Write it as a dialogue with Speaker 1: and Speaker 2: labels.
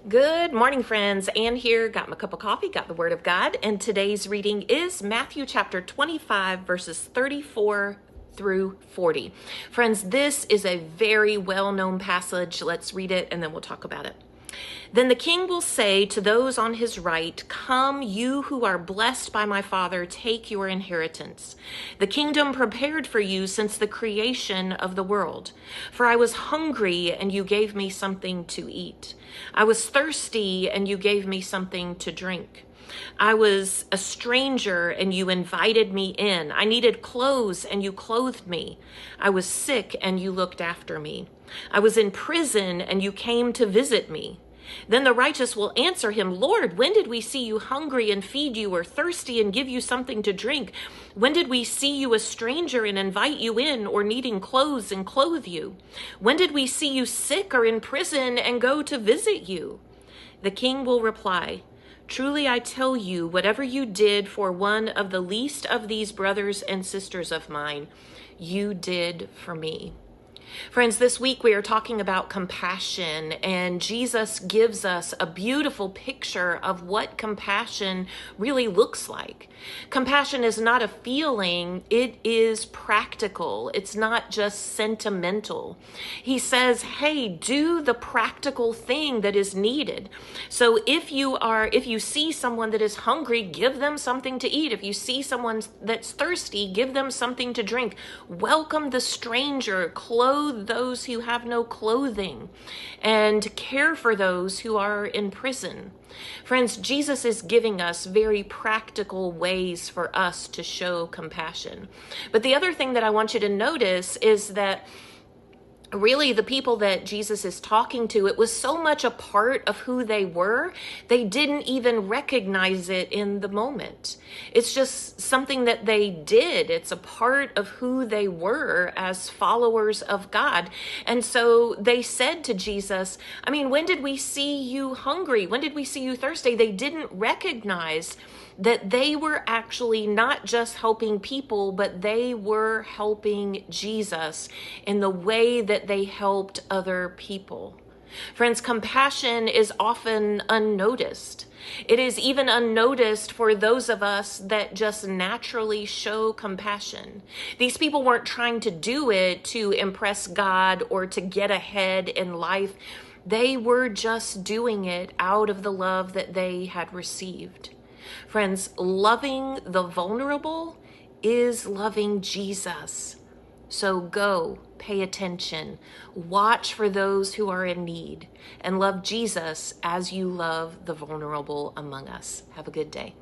Speaker 1: Good morning, friends. Anne here. Got my cup of coffee, got the Word of God, and today's reading is Matthew chapter 25, verses 34 through 40. Friends, this is a very well-known passage. Let's read it and then we'll talk about it. Then the king will say to those on his right, "Come, you who are blessed by my Father, take your inheritance. The kingdom prepared for you since the creation of the world. For I was hungry, and you gave me something to eat. I was thirsty, and you gave me something to drink. I was a stranger, and you invited me in. I needed clothes, and you clothed me. I was sick, and you looked after me. I was in prison, and you came to visit me." Then the righteous will answer him, "Lord, when did we see you hungry and feed you, or thirsty and give you something to drink? When did we see you a stranger and invite you in, or needing clothes and clothe you? When did we see you sick or in prison and go to visit you?" The king will reply, "Truly I tell you, whatever you did for one of the least of these brothers and sisters of mine, you did for me." Friends, this week we are talking about compassion, and Jesus gives us a beautiful picture of what compassion really looks like. Compassion is not a feeling, it is practical. It's not just sentimental. He says, hey, do the practical thing that is needed. So if you see someone that is hungry, give them something to eat. If you see someone that's thirsty, give them something to drink. Welcome the stranger, clothe those who have no clothing, and care for those who are in prison. Friends, Jesus is giving us very practical ways for us to show compassion. But the other thing that I want you to notice is that really the people that Jesus is talking to, it was so much a part of who they were, they didn't even recognize it in the moment. It's just something that they did. It's a part of who they were as followers of God. And so they said to Jesus, when did we see you hungry? When did we see you thirsty? They didn't recognize that they were actually not just helping people, but they were helping Jesus in the way that they helped other people. Friends, compassion is often unnoticed. It is even unnoticed for those of us that just naturally show compassion. These people weren't trying to do it to impress God or to get ahead in life. They were just doing it out of the love that they had received. Friends, loving the vulnerable is loving Jesus. So go, pay attention, watch for those who are in need, and love Jesus as you love the vulnerable among us. Have a good day.